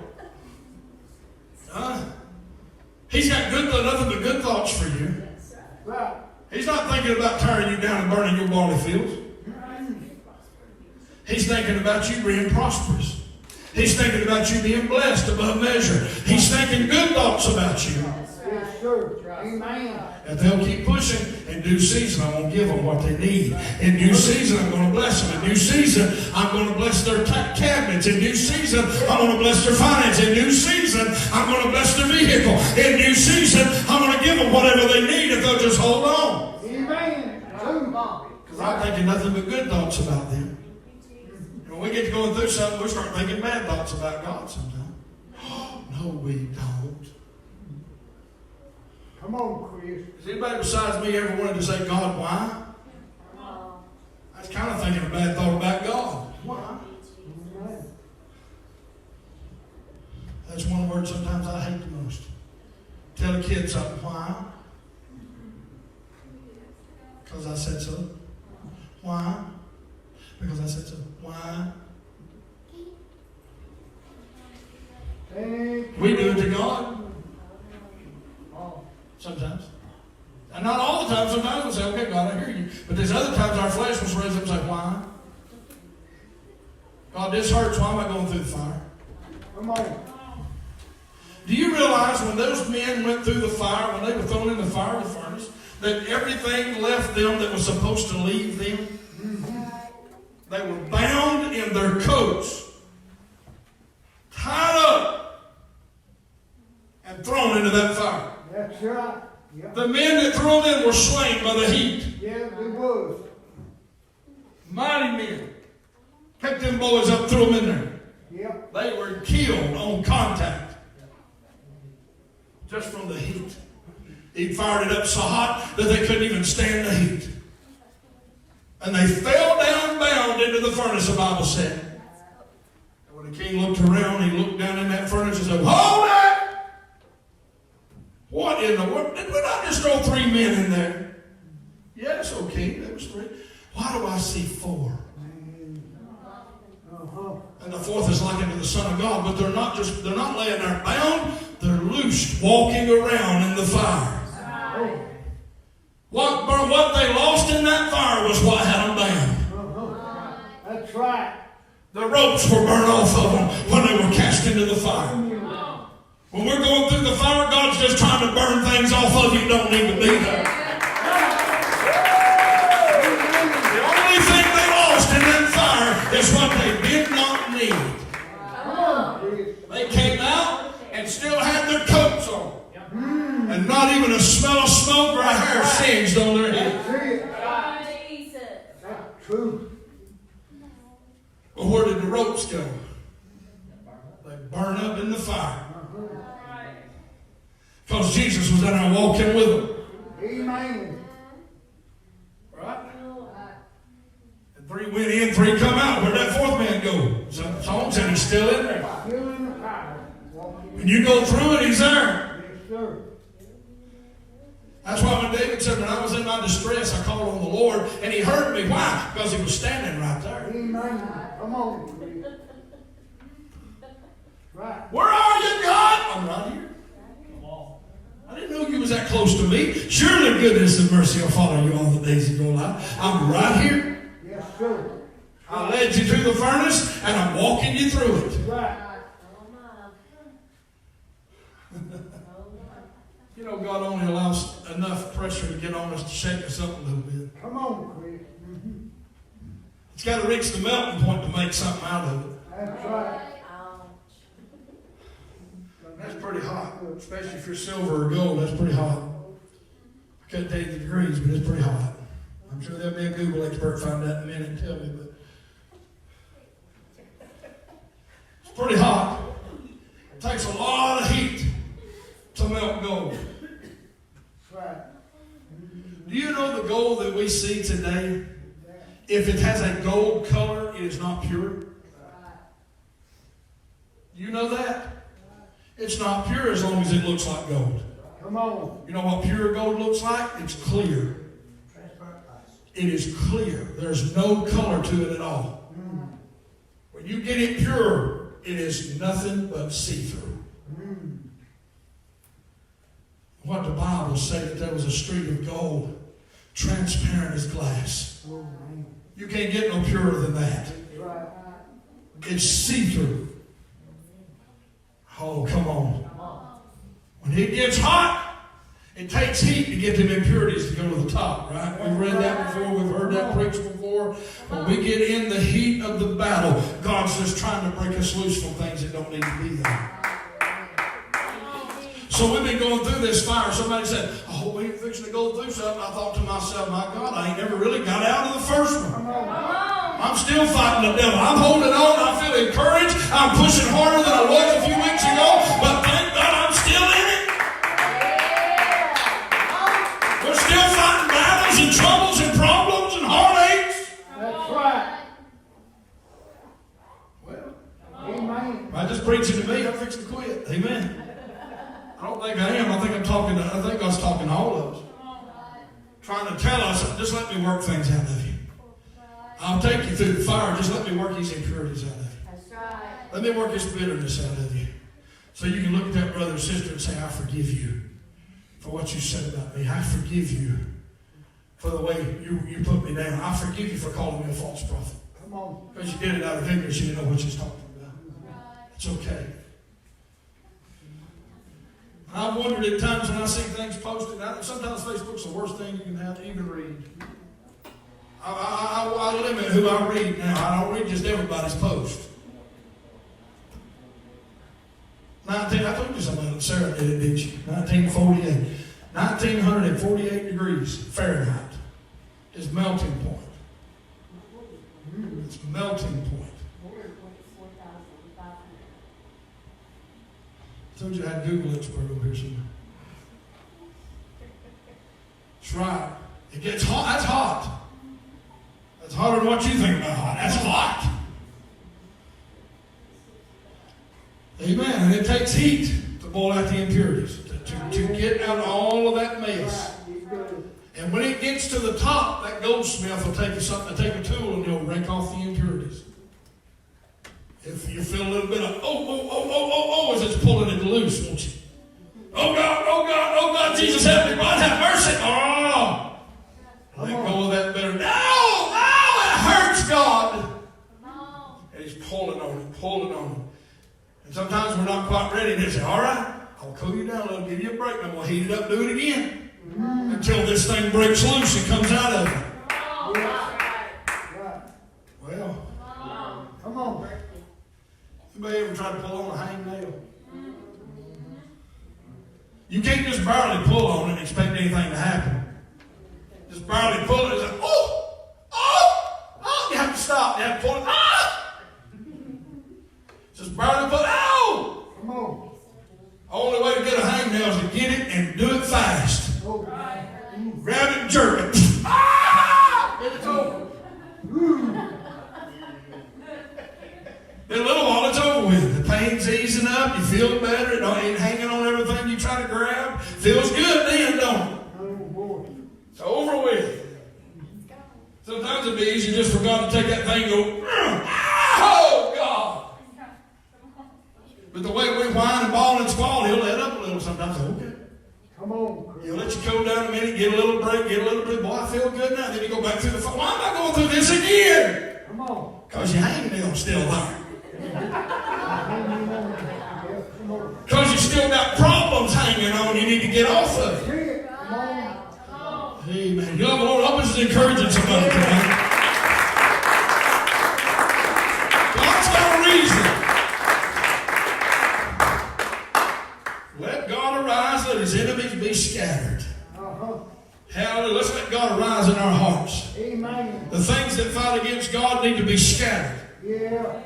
He's got nothing but good thoughts for you. Right. He's not thinking about tearing you down and burning your barley fields. He's thinking about you being prosperous. He's thinking about you being blessed above measure. He's thinking good thoughts about you. Yes, sir. Amen. If they'll keep pushing, in due season, I'm going to give them what they need. In due season, I'm going to bless them. In due season, I'm going to bless their cabinets. In due season, I'm going to bless their finance. In due season, I'm going to bless their vehicle. In due season, I'm going to give them whatever they need if they'll just hold on. Amen. Because I'm thinking nothing but good thoughts about them. When we get to going through something, we start thinking bad thoughts about God sometimes. No, we don't. Come on, Chris. Has anybody besides me ever wanted to say, God, why? I was kind of thinking a bad thought about God. Why? That's one word sometimes I hate the most. Tell a kid something. Why? Because I said so. Why? Because I said so. Why? We do it to God. Sometimes. And not all the time. Sometimes we'll say, okay, God, I hear you. But there's other times our flesh will raise up and say, why? God, this hurts. Why am I going through the fire? Come on. Do you realize when those men went through the fire, when they were thrown in the fiery furnace, that everything left them that was supposed to leave them? Mm-hmm. They were bound in their coats, tied up, and thrown into that fire. That's right. Yep. The men that threw them in were slain by the heat. Yeah, they was. Mighty men. Picked them boys up, threw them in there. Yep. They were killed on contact. Just from the heat. He fired it up so hot that they couldn't even stand the heat. And they fell down bound into the furnace, the Bible said. And when the king looked around, he looked down in that furnace and said, hold it! What in the world? Did we not just throw 3 men in there? Yeah, it's okay. There was 3. Why do I see 4? And the 4th is likened to the Son of God, but they're not laying there bound. They're loosed, walking around in the fire. What they lost in that fire was what had them bound. That's right. The ropes were burned off of them when they were cast into the fire. When we're going through the fire, God's just trying to burn things off of you don't need to be there. The only thing they lost in that fire is what they did not need. They came out and still had their coats on. And not even a smell of smoke or a hair singed on their head. That's true. But where did the ropes go? They burned up in the fire. Because Jesus was in there walking with them. Amen. Right? And 3 went in, 3 come out. Where'd that 4th man go? Someone said he's still in there. Still in the fire. When you go through it, he's there. Yes, sir. That's why when David said, when I was in my distress, I called on the Lord, and he heard me. Why? Because he was standing right there. Amen. Come on. Right. Where are you, God? I'm right here. I didn't know you was that close to me. Surely goodness and mercy will follow you all the days of your life. I'm right here. Yes, sir. I led you through the furnace, and I'm walking you through it. Right. You know, God only allows enough pressure to get on us to shake us up a little bit. Come on, Chris. Mm-hmm. It's got to reach the melting point to make something out of it. That's right. That's pretty hot, especially if you're silver or gold. That's pretty hot. I can't tell you the degrees, but it's pretty hot. I'm sure there'll be a Google expert find that in a minute and tell me, but it's pretty hot. It takes a lot of heat to melt gold. Right. Do you know the gold that we see today? If it has a gold color, it is not pure. You know that? It's not pure as long as it looks like gold. Come on. You know what pure gold looks like? It's clear. It is clear. There's no color to it at all. When you get it pure, it is nothing but see-through. What the Bible said, that there was a street of gold, transparent as glass. You can't get no purer than that. It's see-through. Oh, come on. When it gets hot, it takes heat to get them impurities to go to the top, right? We've read that before. We've heard that preached before. When we get in the heat of the battle, God's just trying to break us loose from things that don't need to be there. So we've been going through this fire. Somebody said, oh, we ain't fixing to go through something. I thought to myself, my God, I ain't never really got out of the first one. I'm still fighting the devil. I'm holding on. I feel encouraged. I'm pushing harder than I was a few weeks ago. But thank God I'm still in it. We're still fighting battles and troubles and problems and heartaches. That's right. Well, Amen. by just preaching to me, I'm fixing to quit. Amen. I don't think I am. I think God's talking to all of us. Trying to tell us, just let me work things out of you. I'll take you through the fire. Just let me work these impurities out of you. That's right. Let me work this bitterness out of you. So you can look at that brother or sister and say, I forgive you for what you said about me. I forgive you for the way you put me down. I forgive you for calling me a false prophet. Come on. Because you did it out of ignorance. You didn't know what you was talking about. It's okay. I've wondered at times when I see things posted. Sometimes Facebook's the worst thing you can have to even read. I limit who I read now. I don't read just everybody's post. I told you something. Sarah did it, didn't you? 1948. 1948 degrees Fahrenheit is melting point. It's melting point. I told you I had Google expert over here somewhere. That's right. It gets hot. That's hot. That's hotter than what you think about hot. That's hot. Amen. And it takes heat to boil out the impurities, to get out all of that mess. And when it gets to the top, that goldsmith will take a tool and he'll rake off the impurities. If you feel a little bit of as it's pulling it loose, won't you? Oh God, Jesus help me, God have mercy. Oh, let go of that bitter. No, it hurts, God. And he's pulling on it. And sometimes we're not quite ready. And they say, all right, I'll cool you down a little, give you a break, and we'll heat it up, do it again. Until this thing breaks loose and comes out of it. Well, Come on. anybody ever tried to pull on a hangnail? You can't just barely pull on it and expect anything to happen. Just barely pull it. It's like, you have to stop. You have to pull it. Just barely pull it. Come on. Only way to get a hangnail is to get it and do it fast. Grab it and jerk it. And it's over. In a little while, it's over with. The pain's easing up. You feel better. It ain't hanging on everything you try to grab. Feels good then, don't it? It's over with. Sometimes it'd be easier just for God to take that thing and go, oh, God. But the way we whine and bawl and squall, he'll let up a little sometimes. Okay. Come on. He'll let you cool down a minute, get a little break, get a little bit. Boy, I feel good now. Then you go back through the fire. Why am I going through this again? Come on. Because your hangnail's still there. Because you still got problems hanging on you need to get off of. Amen. You love the Lord. I hope this is encouraging somebody tonight. God's got a reason. Let God arise, let his enemies be scattered. Hallelujah. Let's let God arise in our hearts. Amen. The things that fight against God need to be scattered. Yeah.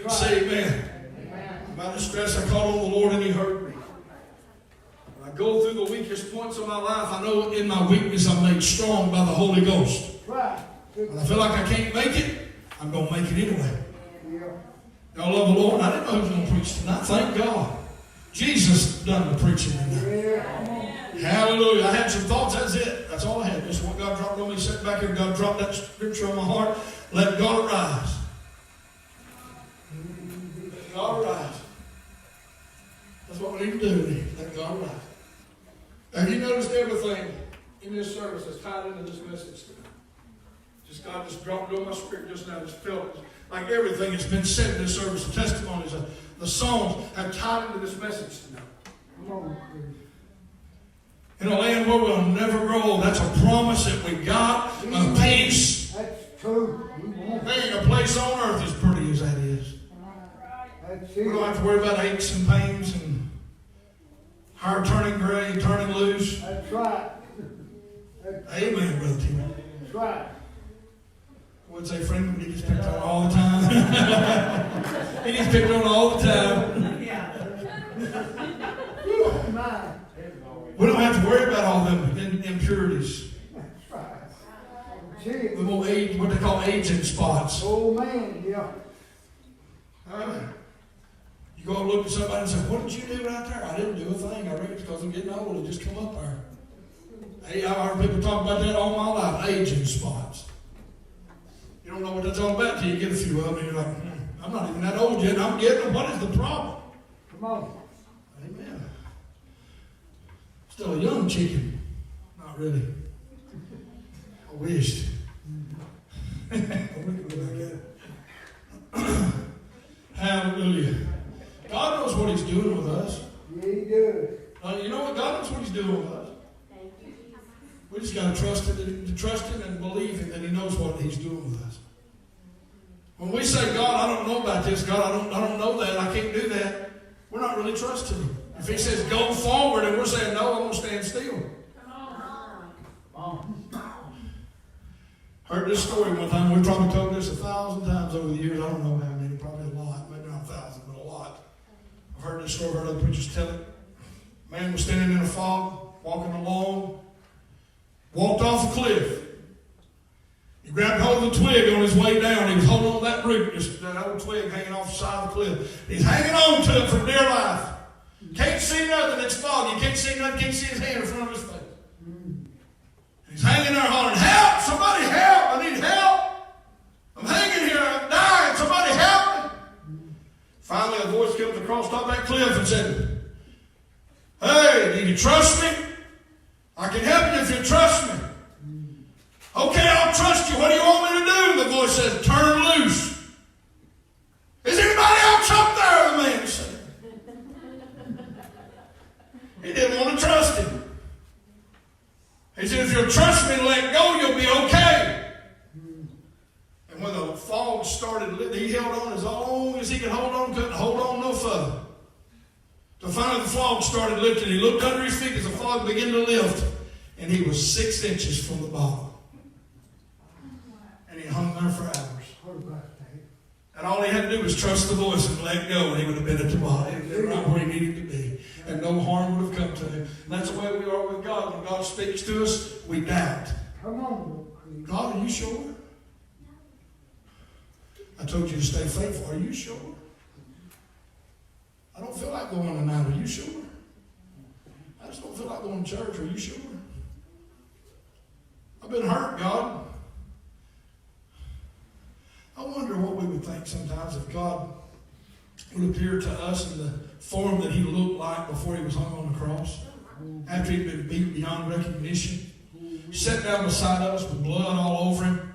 Say amen. In my distress, I called on the Lord and he heard me. When I go through the weakest points of my life, I know in my weakness I'm made strong by the Holy Ghost. Right. When I feel like I can't make it, I'm going to make it anyway. Yeah. Y'all love the Lord? I didn't know who was going to preach tonight. Thank God. Jesus done the preaching tonight. Hallelujah. I had some thoughts. That's it. That's all I had. Just what God dropped on me. Sitting back here. God dropped that scripture on my heart. Let God arise. Let God arise. That's what we need to do. Let God arise. Have you noticed everything in this service is tied into this message tonight? Just God just dropped it on my spirit just now. Just felt it. Like everything that's been said in this service, the testimonies, the songs have tied into this message tonight. Come on, In a land where we'll never grow old. That's a promise that we got of peace. that's true. There ain't a place on earth as pretty as that is. That's We don't it. have to worry about aches and pains and hair turning gray, turning loose. That's right. That's Amen, Brother Tim. that's right. I would say, friend, he gets picked on all the time. He gets picked on all the time. My. We don't have to worry about all them impurities. That's right. That's it. The little age, what they call aging spots. Oh man, yeah. You go look at somebody and say, what did you do right there? I didn't do a thing. I reckon it's because I'm getting old. It just come up there. Hey, I've heard people talk about that all my life. Aging spots. You don't know what that's all about till you get a few of them and you're like, I'm not even that old yet. I'm getting them. What is the problem? Come on. Amen. Still a young chicken. Not really. I wished. I wish it was like that. Hallelujah. God knows what He's doing with us. Yeah, he does. You know what? God knows what He's doing with us. We just got to trust Him and believe Him that He knows what He's doing with us. When we say, God, I don't know about this, God, I don't know that, I can't do that, we're not really trusting Him. If He says go forward and we're saying no, I'm going to stand still. Heard this story one time. We've probably told this 1,000 times over the years. I don't know how many, probably a lot, maybe not 1,000, but a lot. I've heard this story, heard other preachers tell it. A man was standing in a fog, walking along, walked off a cliff. He grabbed hold of the twig on his way down. He was holding on to that root, just that old twig hanging off the side of the cliff. He's hanging on to it for dear life. Can't see nothing. It's fog. You can't see nothing. Can't see his hand in front of his face. He's hanging there hollering, help! Somebody help! I need help! I'm hanging here. I'm dying. Somebody help me! Finally, a voice comes across the top of that cliff and said, hey, do you trust me? I can help you if you trust me. Okay, I'll trust you. What do you want me to do? The voice says, turn loose. Is anybody else up there? The man said. He didn't want to trust him. He said, if you'll trust me and let go, you'll be okay. And when the fog started, he held on as long as he could hold on, couldn't hold on no further. So finally the fog started lifting. He looked under his feet as the fog began to lift, and he was 6 inches from the bottom. And he hung there for hours. What about that? And all he had to do was trust the voice and let go, and he would have been at the bottom. He would have been right where he needed to be. And no harm would have come to him. And that's the way we are with God. When God speaks to us, we doubt. Come on, Chris. God, are you sure? I told you to stay faithful. Are you sure? I don't feel like going tonight. Are you sure? I just don't feel like going to church. Are you sure? I've been hurt, God. I wonder what we would think sometimes if God would appear to us in the form that He looked like before He was hung on the cross, after He'd been beat beyond recognition, sat down beside us with blood all over Him,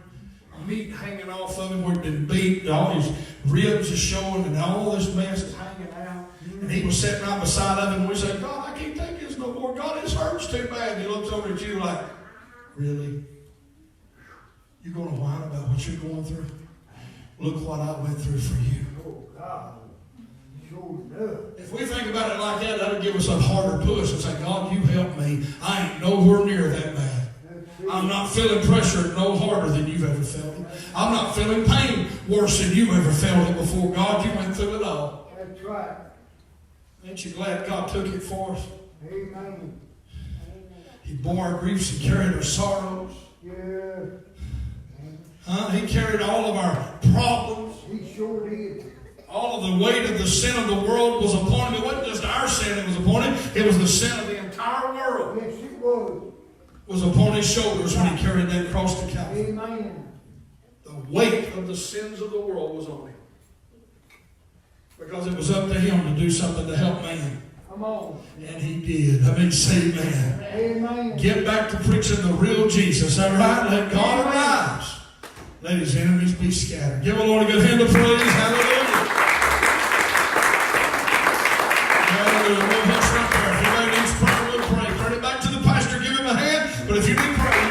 meat hanging off of Him where He'd been beat, all His ribs are showing, and all this mess is hanging out, and He was sitting right beside of Him, and we say, God, I can't take this no more. God, this hurts too bad. And He looks over at you like, really? You going to whine about what you're going through? Look what I went through for you. Oh, God. Sure enough. If we think about it like that, that'll give us a harder push and say, God, you help me. I ain't nowhere near that bad. I'm not feeling pressure no harder than you've ever felt it. I'm not feeling pain worse than you ever felt it before. God, you went through it all. That's right. Ain't you glad God took it for us? Amen. He bore our griefs and carried our sorrows. Yeah. He carried all of our problems. He sure did. All of the weight of the sin of the world was upon him. It wasn't just our sin that was upon him. It was the sin of the entire world. Yes, it was. Was upon his shoulders when he carried that cross to Calvary. Amen. The weight of the sins of the world was on him. Because it was up to him to do something to help man. Come on. And he did. I mean, say amen. Amen. Get back to preaching the real Jesus. All right? Let God arise. Let his enemies be scattered. Give the Lord a good hand of praise. Hallelujah. Hallelujah. We'll hush right there. If anybody needs prayer, we'll pray. Turn it back to the pastor. Give him a hand. But if you need prayer,